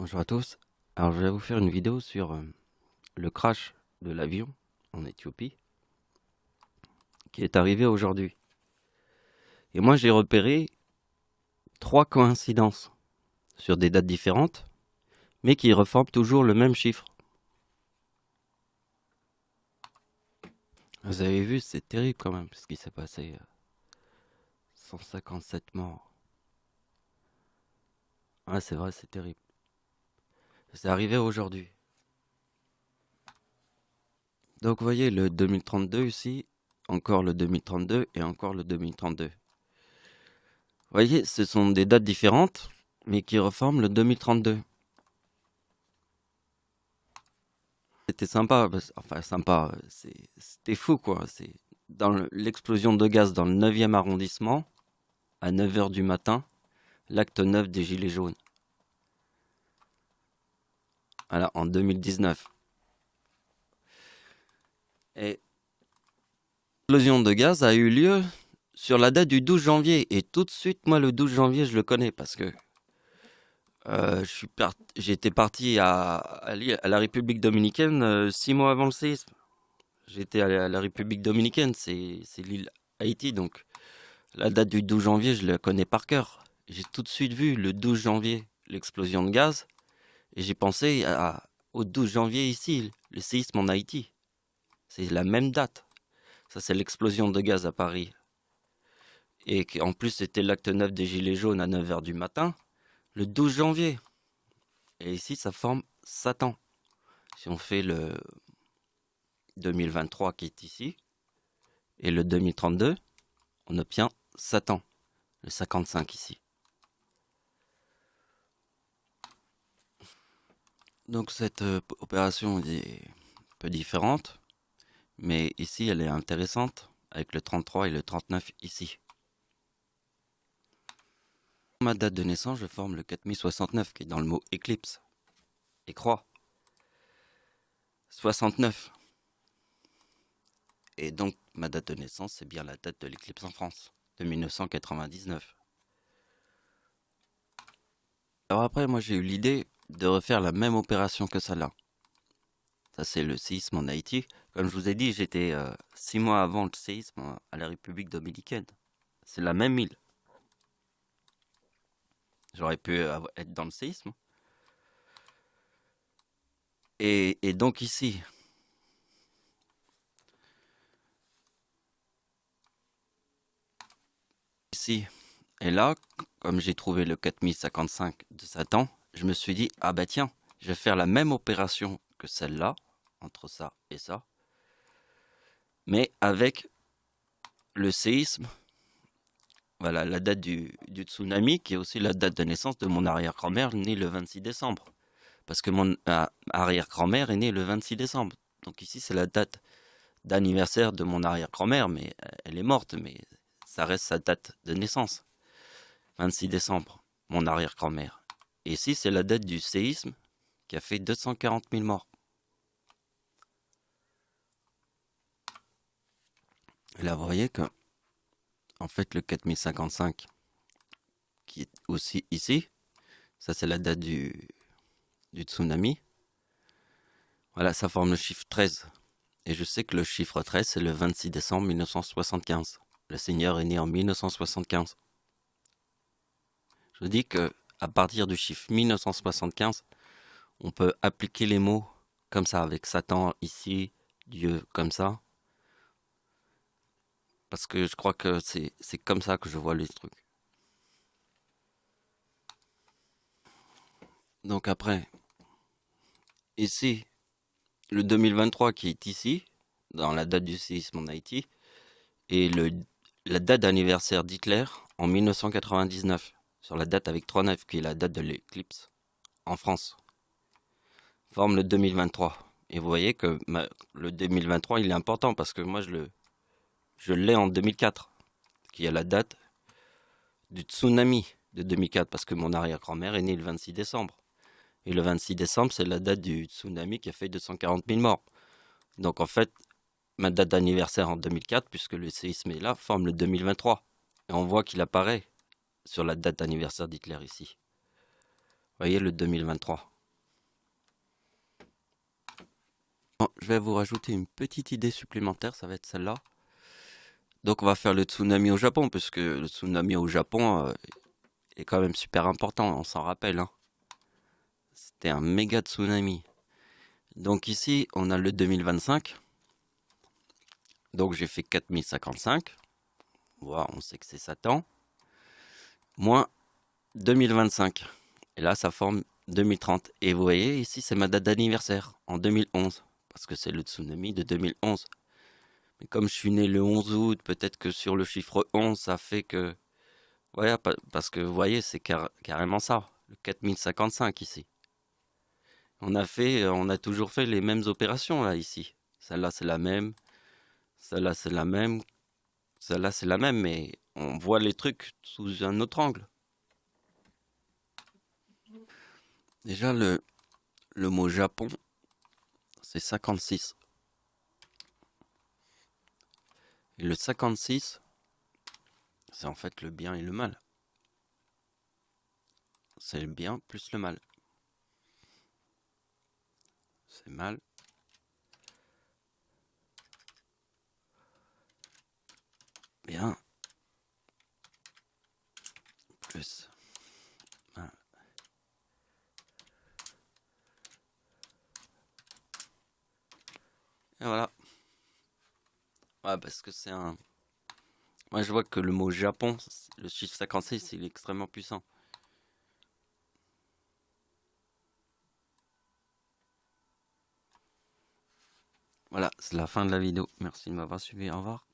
Bonjour à tous. Alors, je vais vous faire une vidéo sur le crash de l'avion en Éthiopie qui est arrivé aujourd'hui. Et moi, j'ai repéré 3 coïncidences sur des dates différentes, mais qui reforment toujours le même chiffre. Vous avez vu, c'est terrible quand même ce qui s'est passé. 157 morts. Ah, c'est vrai, c'est terrible. C'est arrivé aujourd'hui. Donc, vous voyez le 2032 ici, encore le 2032 et encore le 2032. Vous voyez, ce sont des dates différentes, mais qui reforment le 2032. C'était sympa, enfin sympa, c'était fou quoi. C'est dans l'explosion de gaz dans le 9e arrondissement, à 9 heures du matin, l'acte 9 des Gilets jaunes. Voilà, en 2019. Et l'explosion de gaz a eu lieu sur la date du 12 janvier. Et tout de suite, moi, le 12 janvier, je le connais parce que j'étais parti à la République dominicaine 6 mois avant le séisme. J'étais à la République dominicaine, c'est l'île Haïti, donc la date du 12 janvier, je la connais par cœur. J'ai tout de suite vu le 12 janvier l'explosion de gaz et j'ai pensé au 12 janvier ici, le séisme en Haïti. C'est la même date. Ça, c'est l'explosion de gaz à Paris. Et en plus, c'était l'acte 9 des Gilets jaunes à 9 heures du matin, le 12 janvier. Et ici, ça forme Satan. Si on fait le 2023 qui est ici et le 2032, on obtient Satan, le 55 ici. Donc cette opération est un peu différente, mais ici elle est intéressante avec le 33 et le 39 ici. Ma date de naissance, je forme le 4069 qui est dans le mot éclipse et croix. 69. Et donc ma date de naissance, c'est bien la date de l'éclipse en France, de 1999. Alors après, moi j'ai eu l'idée de refaire la même opération que celle-là. Ça c'est le séisme en Haïti. Comme je vous ai dit, j'étais 6 mois avant le séisme à la République dominicaine. C'est la même île. J'aurais pu être dans le séisme. Et donc ici, et là, comme j'ai trouvé le 4055 de Satan, je me suis dit, ah bah tiens, je vais faire la même opération que celle-là, entre ça et ça, mais avec le séisme, voilà, la date du tsunami, qui est aussi la date de naissance de mon arrière-grand-mère, née le 26 décembre. Parce que mon arrière-grand-mère est née le 26 décembre. Donc ici, c'est la date d'anniversaire de mon arrière-grand-mère, mais elle est morte, mais ça reste sa date de naissance. 26 décembre, mon arrière-grand-mère. Et ici, c'est la date du séisme qui a fait 240 000 morts. Et là, vous voyez que, en fait, le 4055, qui est aussi ici, ça c'est la date du tsunami. Voilà, ça forme le chiffre 13. Et je sais que le chiffre 13, c'est le 26 décembre 1975. Le Seigneur est né en 1975. Je dis que à partir du chiffre 1975, on peut appliquer les mots comme ça, avec Satan ici, Dieu comme ça. Parce que je crois que c'est comme ça que je vois les trucs. Donc après, ici, le 2023 qui est ici, dans la date du séisme en Haïti, et la date d'anniversaire d'Hitler en 1999, sur la date avec 39, qui est la date de l'éclipse en France, forme le 2023. Et vous voyez que le 2023, il est important parce que moi, je l'ai en 2004, qui est la date du tsunami de 2004, parce que mon arrière-grand-mère est née le 26 décembre. Et le 26 décembre, c'est la date du tsunami qui a fait 240 000 morts. Donc en fait, ma date d'anniversaire en 2004, puisque le séisme est là, forme le 2023. Et on voit qu'il apparaît sur la date d'anniversaire d'Hitler ici. voyez le 2023. Bon, je vais vous rajouter une petite idée supplémentaire, ça va être celle-là. Donc on va faire le tsunami au Japon, parce que le tsunami au Japon est quand même super important, on s'en rappelle, hein. C'était un méga tsunami. Donc ici, on a le 2025. Donc j'ai fait 4055. Voilà, on sait que c'est Satan. Moins 2025. Et là, ça forme 2030. Et vous voyez, ici, c'est ma date d'anniversaire, en 2011. Parce que c'est le tsunami de 2011. Mais comme je suis né le 11 août, peut-être que sur le chiffre 11, ça fait que... Voilà, parce que vous voyez, c'est carrément ça. Le 4055 ici. On a toujours fait les mêmes opérations là, ici. Celle-là, c'est la même. Celle-là, c'est la même. Celle-là, c'est la même, mais on voit les trucs sous un autre angle. Déjà, le mot Japon, c'est 56. Et le 56, c'est en fait le bien et le mal. C'est le bien plus le mal. C'est mal. Bien. Plus mal. Et voilà. Ouais, parce que c'est un... Moi, je vois que le mot Japon, le chiffre 56, il est extrêmement puissant. Voilà, c'est la fin de la vidéo. Merci de m'avoir suivi. Au revoir.